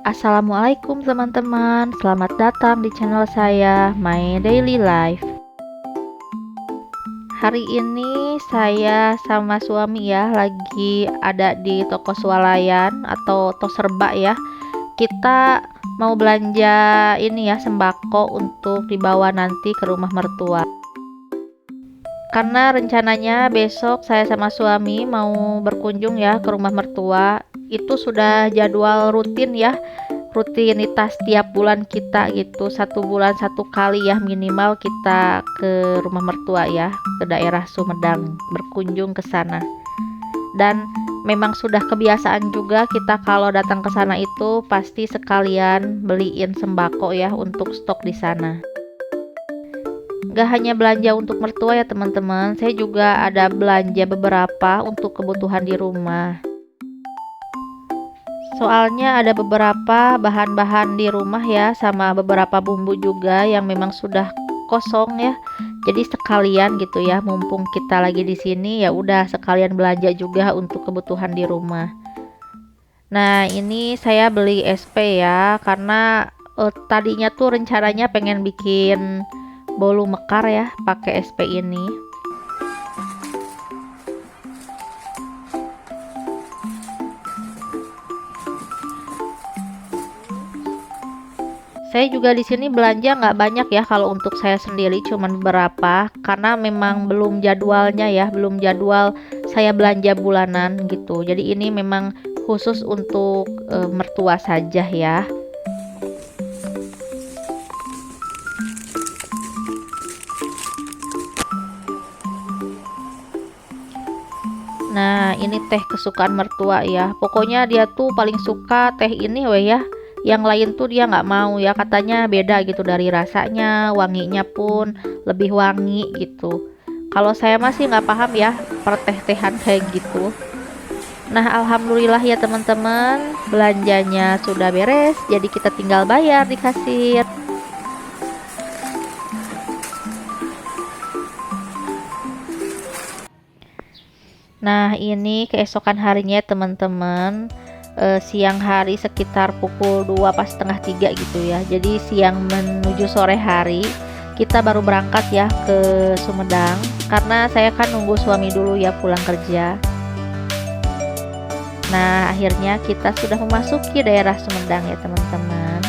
Assalamualaikum teman-teman, selamat datang di channel saya My Daily Life. Hari ini saya sama suami ya lagi ada di toko swalayan atau serba ya. Kita mau belanja ini ya, sembako untuk dibawa nanti ke rumah mertua. Karena rencananya besok saya sama suami mau berkunjung ya ke rumah mertua. Itu sudah jadwal rutin ya, rutinitas tiap bulan kita gitu, 1 bulan 1 kali ya minimal kita ke rumah mertua ya, ke daerah Sumedang, berkunjung ke sana. Dan memang sudah kebiasaan juga kita kalau datang ke sana itu pasti sekalian beliin sembako ya untuk stok di sana. Gak hanya belanja untuk mertua ya teman-teman, saya juga ada belanja beberapa untuk kebutuhan di rumah. Soalnya ada beberapa bahan-bahan di rumah ya, sama beberapa bumbu juga yang memang sudah kosong ya. Jadi sekalian gitu ya, mumpung kita lagi di sini ya udah sekalian belanja juga untuk kebutuhan di rumah. Nah, ini saya beli SP ya karena tadinya tuh rencananya pengen bikin bolu mekar ya pakai SP ini. Saya juga di sini belanja nggak banyak ya, kalau untuk saya sendiri cuman beberapa karena memang belum jadwalnya ya, belum jadwal saya belanja bulanan gitu. Jadi ini memang khusus untuk mertua saja ya. Nah, ini teh kesukaan mertua ya. Pokoknya dia tuh paling suka teh ini weh ya. Yang lain tuh dia nggak mau ya, katanya beda gitu dari rasanya, wanginya pun lebih wangi gitu. Kalau saya masih nggak paham ya perteh-tehan kayak gitu. Nah, alhamdulillah ya teman-teman, belanjanya sudah beres, jadi kita tinggal bayar di kasir. Nah, ini keesokan harinya teman-teman, siang hari sekitar pukul 2 pas setengah 3 gitu ya. Jadi siang menuju sore hari kita baru berangkat ya ke Sumedang, karena saya kan nunggu suami dulu ya pulang kerja. Nah, akhirnya kita sudah memasuki daerah Sumedang ya teman-teman.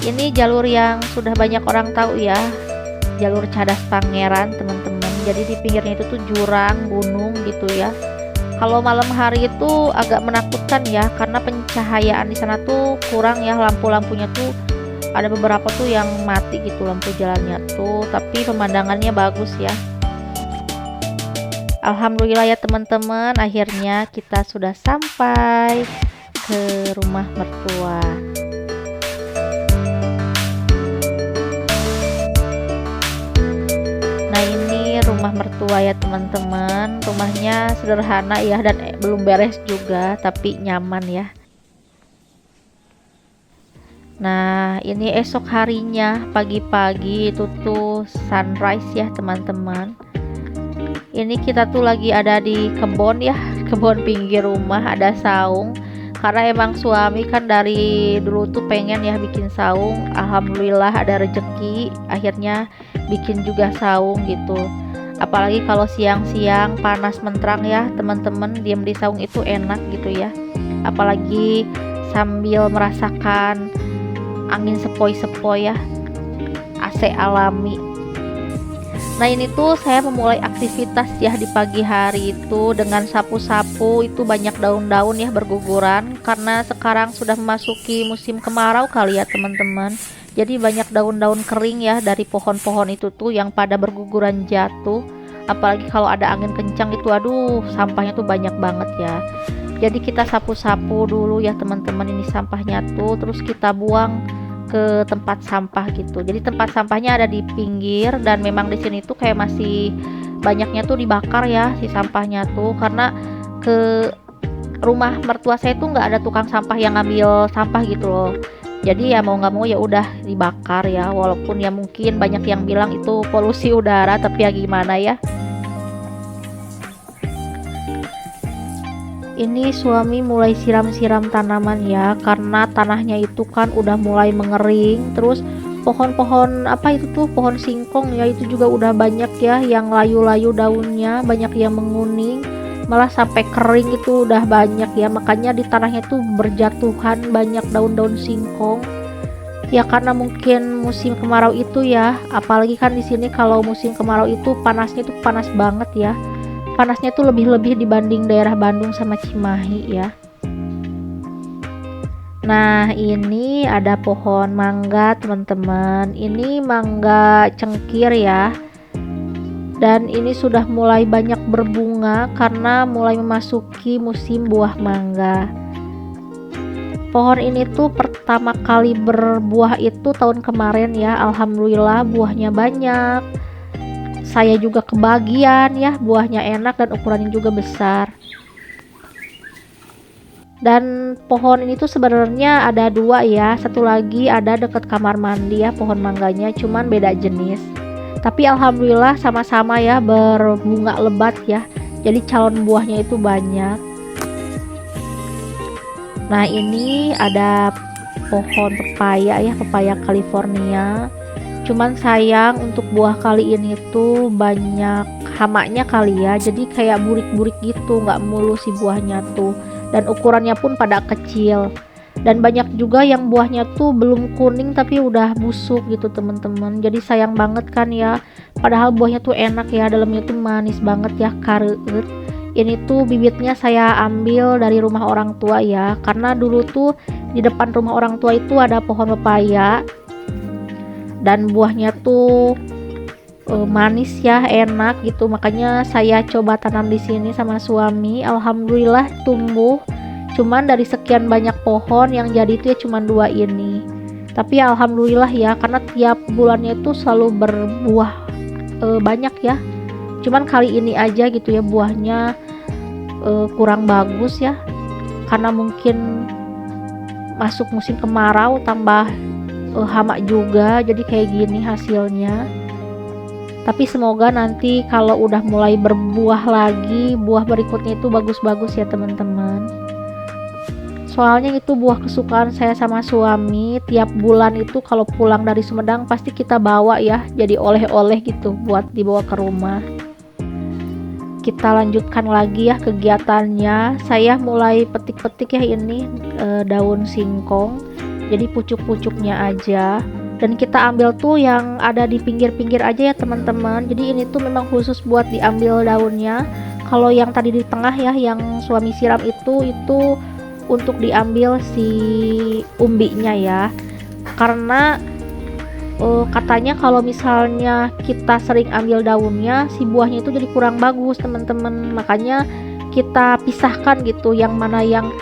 Ini jalur yang sudah banyak orang tahu ya, jalur Cadas Pangeran teman-teman. Jadi di pinggirnya itu tuh jurang, gunung gitu ya. Kalau malam hari itu agak menakutkan ya, karena pencahayaan di sana tuh kurang ya, lampu-lampunya tuh ada beberapa tuh yang mati gitu lampu jalannya tuh, tapi pemandangannya bagus ya. Alhamdulillah ya teman-teman, akhirnya kita sudah sampai ke rumah mertua. Nah, ini rumah mertua ya teman-teman. Rumahnya sederhana ya, dan belum beres juga tapi nyaman ya. Nah, ini esok harinya pagi-pagi itu tuh sunrise ya teman-teman. Ini kita tuh lagi ada di kebun ya, kebun pinggir rumah, ada saung. Karena emang suami kan dari dulu tuh pengen ya bikin saung. Alhamdulillah ada rejeki, akhirnya bikin juga saung gitu. Apalagi kalau siang-siang panas menterang ya teman-teman, diam di saung itu enak gitu ya. Apalagi sambil merasakan angin sepoi-sepoi ya, AC alami. Nah, ini tuh saya memulai aktivitas ya di pagi hari itu dengan sapu-sapu. Itu banyak daun-daun ya berguguran karena sekarang sudah memasuki musim kemarau kali ya teman-teman. Jadi banyak daun-daun kering ya dari pohon-pohon itu tuh yang pada berguguran jatuh. Apalagi kalau ada angin kencang itu, aduh, sampahnya tuh banyak banget ya. Jadi kita sapu-sapu dulu ya teman-teman, ini sampahnya tuh, terus kita buang ke tempat sampah gitu. Jadi tempat sampahnya ada di pinggir, dan memang di sini tuh kayak masih banyaknya tuh dibakar ya si sampahnya tuh, karena ke rumah mertua saya tuh nggak ada tukang sampah yang ngambil sampah gitu loh. Jadi ya mau nggak mau ya udah dibakar ya, walaupun ya mungkin banyak yang bilang itu polusi udara, tapi ya gimana ya. Ini suami mulai siram-siram tanaman ya, karena tanahnya itu kan udah mulai mengering. Terus pohon-pohon apa itu tuh, pohon singkong ya, itu juga udah banyak ya yang layu-layu daunnya, banyak yang menguning, malah sampai kering itu udah banyak ya. Makanya di tanahnya tuh berjatuhan banyak daun-daun singkong. Ya karena mungkin musim kemarau itu ya, apalagi kan di sini kalau musim kemarau itu panasnya tuh panas banget ya. Panasnya tuh lebih-lebih dibanding daerah Bandung sama Cimahi ya. Nah, ini ada pohon mangga, teman-teman. Ini mangga cengkir ya. Dan ini sudah mulai banyak berbunga karena mulai memasuki musim buah mangga. Pohon ini tuh pertama kali berbuah itu tahun kemarin ya. Alhamdulillah buahnya banyak. Saya juga kebagian ya, buahnya enak dan ukurannya juga besar. Dan pohon ini tuh sebenarnya ada dua ya. Satu lagi ada dekat kamar mandi ya, pohon mangganya, cuman beda jenis. Tapi alhamdulillah sama-sama ya berbunga lebat ya. Jadi calon buahnya itu banyak. Nah, ini ada pohon pepaya ya, pepaya California. Cuman sayang untuk buah kali ini tuh banyak hamanya kali ya. Jadi kayak burik-burik gitu, nggak mulus si buahnya tuh. Dan ukurannya pun pada kecil. Dan banyak juga yang buahnya tuh belum kuning tapi udah busuk gitu teman-teman. Jadi sayang banget kan ya. Padahal buahnya tuh enak ya, dalamnya tuh manis banget ya, kareut. Ini tuh bibitnya saya ambil dari rumah orang tua ya, karena dulu tuh di depan rumah orang tua itu ada pohon pepaya dan buahnya tuh manis ya, enak gitu. Makanya saya coba tanam di sini sama suami. Alhamdulillah tumbuh. Cuman dari sekian banyak pohon yang jadi itu ya cuman 2 ini. Tapi alhamdulillah ya, karena tiap bulannya itu selalu berbuah banyak ya. Cuman kali ini aja gitu ya buahnya kurang bagus ya, karena mungkin masuk musim kemarau tambah hama juga, jadi kayak gini hasilnya. Tapi semoga nanti kalau udah mulai berbuah lagi, buah berikutnya itu bagus-bagus ya teman-teman. Soalnya itu buah kesukaan saya sama suami. Tiap bulan itu kalau pulang dari Sumedang pasti kita bawa ya, jadi oleh-oleh gitu buat dibawa ke rumah. Kita lanjutkan lagi ya kegiatannya. Saya mulai petik-petik ya ini daun singkong, jadi pucuk-pucuknya aja. Dan kita ambil tuh yang ada di pinggir-pinggir aja ya teman-teman. Jadi ini tuh memang khusus buat diambil daunnya. Kalau yang tadi di tengah ya, yang suami siram itu untuk diambil si umbinya ya. Karena katanya kalau misalnya kita sering ambil daunnya, si buahnya itu jadi kurang bagus teman-teman. Makanya kita pisahkan gitu, yang mana yang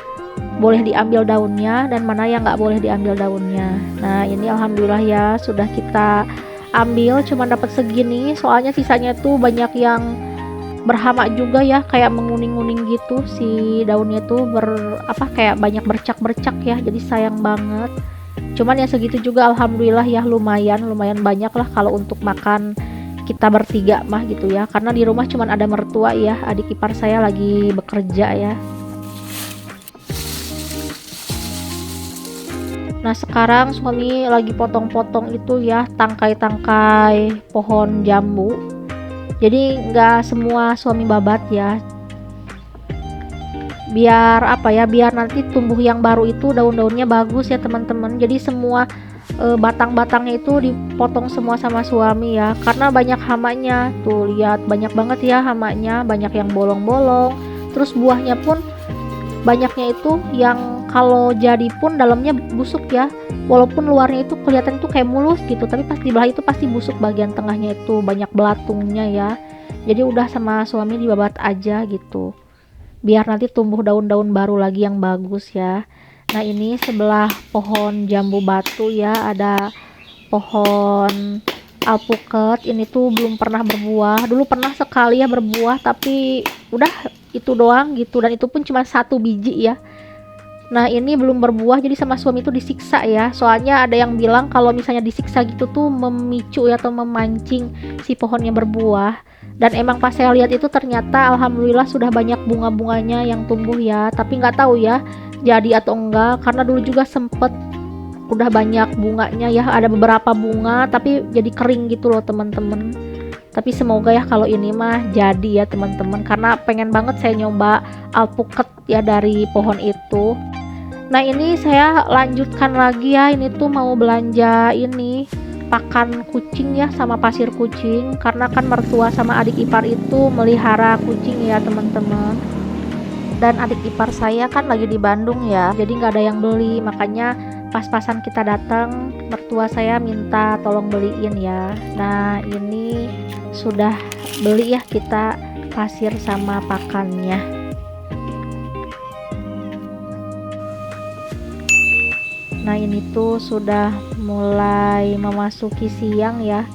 boleh diambil daunnya dan mana yang nggak boleh diambil daunnya. Nah, ini alhamdulillah ya sudah kita ambil, cuma dapat segini. Soalnya sisanya tuh banyak yang berhama juga ya, kayak menguning-nguning gitu. Si daunnya tuh kayak banyak bercak-bercak ya, jadi sayang banget. Cuman ya segitu juga alhamdulillah ya, lumayan banyak lah kalau untuk makan kita bertiga mah gitu ya. Karena di rumah cuman ada mertua ya, adik ipar saya lagi bekerja ya. Nah, sekarang suami lagi potong-potong itu ya tangkai-tangkai pohon jambu. Jadi nggak semua suami babat ya. Biar biar nanti tumbuh yang baru itu daun-daunnya bagus ya teman-teman. Jadi semua batang-batangnya itu dipotong semua sama suami ya, karena banyak hamanya. Tuh lihat, banyak banget ya hamanya, banyak yang bolong-bolong. Terus buahnya pun banyaknya itu yang kalau jadi pun dalamnya busuk ya. Walaupun luarnya itu kelihatan itu kayak mulus gitu, tapi pas dibelah itu pasti busuk, bagian tengahnya itu banyak belatungnya ya. Jadi udah sama suami dibabat aja gitu, biar nanti tumbuh daun-daun baru lagi yang bagus ya. Nah, ini sebelah pohon jambu batu ya ada pohon alpukat. Ini tuh belum pernah berbuah. Dulu pernah sekali ya berbuah, tapi udah itu doang gitu, dan itu pun cuma 1 biji ya. Nah, ini belum berbuah, jadi sama suami itu disiksa ya. Soalnya ada yang bilang kalau misalnya disiksa gitu tuh memicu ya, atau memancing si pohonnya berbuah. Dan emang pas saya lihat itu ternyata alhamdulillah sudah banyak bunga-bunganya yang tumbuh ya, tapi nggak tahu ya jadi atau enggak, karena dulu juga sempet udah banyak bunganya ya, ada beberapa bunga tapi jadi kering gitu loh teman-teman. Tapi semoga ya kalau ini mah jadi ya teman-teman, karena pengen banget saya nyoba alpukat ya dari pohon itu. Nah ini saya lanjutkan lagi ya, ini tuh mau belanja ini pakan kucing ya sama pasir kucing, karena kan mertua sama adik ipar itu melihara kucing ya teman-teman. Dan adik ipar saya kan lagi di Bandung ya, jadi nggak ada yang beli, makanya pas-pasan kita datang mertua saya minta tolong beliin ya. Nah ini sudah beli ya kita pasir sama pakannya. Nah ini tuh sudah mulai memasuki siang ya,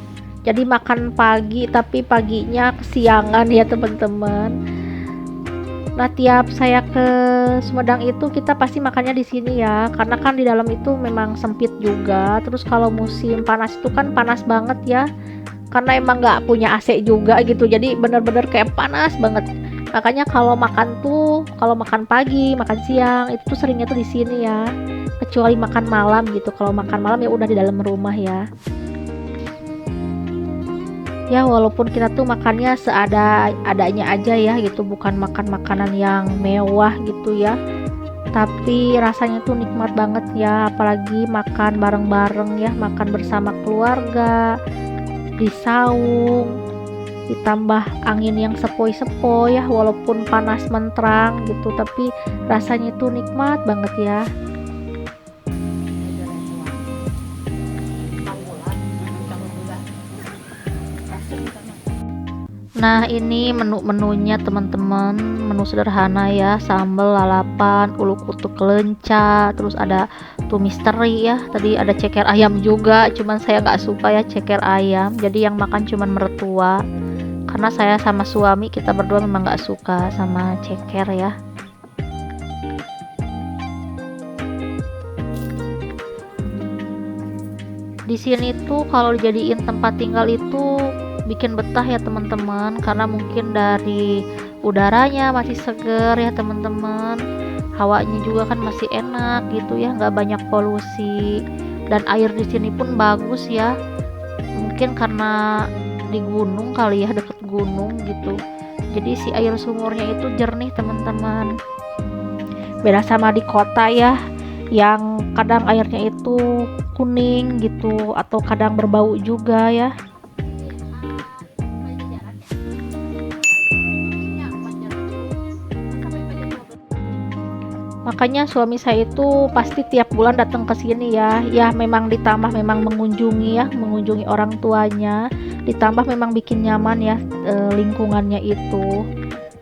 jadi makan pagi tapi paginya kesiangan ya teman-teman. Nah tiap saya ke Sumedang itu kita pasti makannya di sini ya, karena kan di dalam itu memang sempit juga. Terus kalau musim panas itu kan panas banget ya, karena emang nggak punya AC juga gitu, jadi bener-bener kayak panas banget. Makanya kalau makan pagi, makan siang itu tuh seringnya tuh di sini ya, kecuali makan malam gitu. Kalau makan malam ya udah di dalam rumah ya. Ya walaupun kita tuh makannya seadanya aja ya gitu, bukan makan makanan yang mewah gitu ya, tapi rasanya tuh nikmat banget ya, apalagi makan bareng-bareng ya, makan bersama keluarga di saung, ditambah angin yang sepoi-sepoi ya, walaupun panas menterang gitu tapi rasanya tuh nikmat banget ya. Nah ini menu-menunya teman-teman, menu sederhana ya, sambal lalapan, ulu kutuk lenca, terus ada tumis teri ya, tadi ada ceker ayam juga, cuman saya nggak suka ya ceker ayam, jadi yang makan cuman mertua, karena saya sama suami kita berdua memang nggak suka sama ceker ya. Di sini tuh kalau dijadiin tempat tinggal itu bikin betah ya teman-teman, karena mungkin dari udaranya masih seger ya teman-teman, hawanya juga kan masih enak gitu ya, nggak banyak polusi, dan air di sini pun bagus ya, mungkin karena di gunung kali ya, deket gunung gitu, jadi si air sumurnya itu jernih teman-teman. Beda sama di kota ya, yang kadang airnya itu kuning gitu atau kadang berbau juga ya. Makanya suami saya itu pasti tiap bulan datang ke sini ya. Ya memang ditambah memang mengunjungi orang tuanya, ditambah memang bikin nyaman ya lingkungannya itu.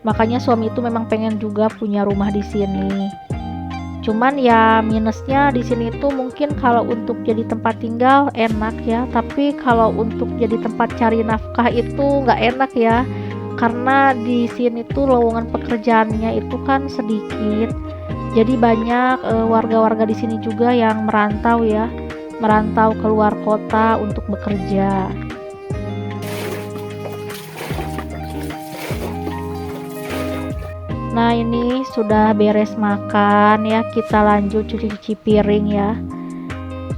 Makanya suami itu memang pengen juga punya rumah di sini. Cuman ya minusnya di sini tuh mungkin kalau untuk jadi tempat tinggal enak ya, tapi kalau untuk jadi tempat cari nafkah itu nggak enak ya. Karena di sini tuh lowongan pekerjaannya itu kan sedikit. Jadi banyak warga-warga di sini juga yang merantau ya, merantau keluar kota untuk bekerja. Nah ini sudah beres makan ya, kita lanjut cuci-cuci piring ya.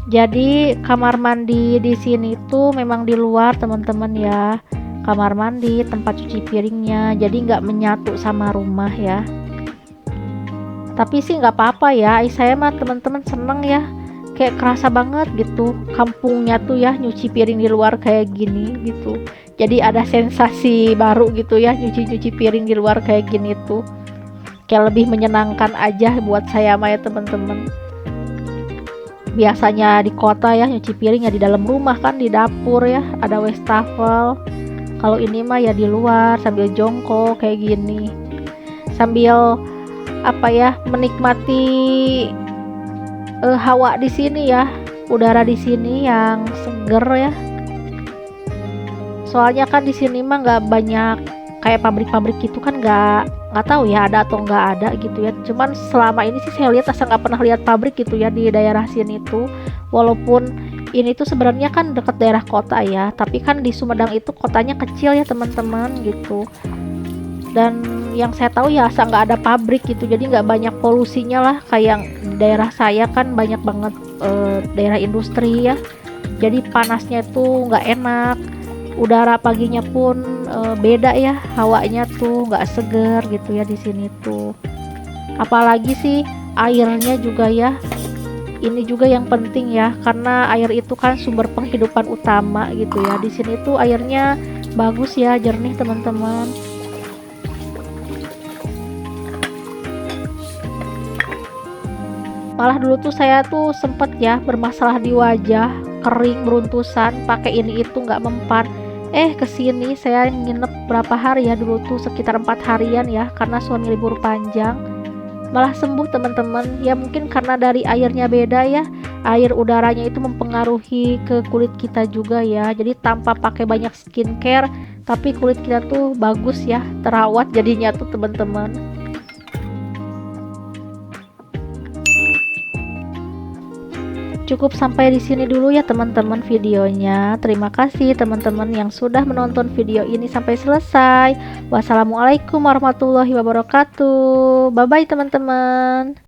Jadi kamar mandi di sini tuh memang di luar teman-teman ya, kamar mandi, tempat cuci piringnya, jadi nggak menyatu sama rumah ya. Tapi sih nggak apa-apa ya, saya mah teman-teman seneng ya, kayak kerasa banget gitu kampungnya tuh ya, nyuci piring di luar kayak gini gitu. Jadi ada sensasi baru gitu ya, nyuci-nyuci piring di luar kayak gini tuh kayak lebih menyenangkan aja buat saya mah ya teman-teman. Biasanya di kota ya nyuci piring ya di dalam rumah kan, di dapur ya ada wastafel. Kalau ini mah ya di luar sambil jongkok kayak gini, sambil apa ya, menikmati hawa di sini ya, udara di sini yang seger ya. Soalnya kan di sini mah nggak banyak kayak pabrik-pabrik gitu kan, nggak tahu ya ada atau nggak ada gitu ya. Cuman selama ini sih saya lihat asa nggak pernah lihat pabrik gitu ya di daerah sini tuh, walaupun Ini tuh sebenarnya kan dekat daerah kota ya, tapi kan di Sumedang itu kotanya kecil ya teman-teman gitu. Dan yang saya tahu ya asal nggak ada pabrik gitu, jadi nggak banyak polusinya lah. Kayak daerah saya kan banyak banget daerah industri ya, jadi panasnya tuh nggak enak. Udara paginya pun beda ya, hawanya tuh nggak seger gitu ya di sini tuh. Apalagi sih airnya juga ya, ini juga yang penting ya, karena air itu kan sumber penghidupan utama gitu ya. Di sini tuh airnya bagus ya, jernih teman-teman. Malah dulu tuh saya tuh sempet ya bermasalah di wajah, kering beruntusan, pakai ini itu nggak mempan. Kesini saya nginep berapa hari ya, dulu tuh sekitar 4 harian ya, karena suami libur panjang. Malah sembuh teman-teman ya, mungkin karena dari airnya beda ya, air udaranya itu mempengaruhi ke kulit kita juga ya. Jadi tanpa pakai banyak skincare tapi kulit kita tuh bagus ya, terawat jadinya tuh teman-teman. Cukup sampai di sini dulu ya teman-teman videonya. Terima kasih teman-teman yang sudah menonton video ini sampai selesai. Wassalamualaikum warahmatullahi wabarakatuh. Bye bye teman-teman.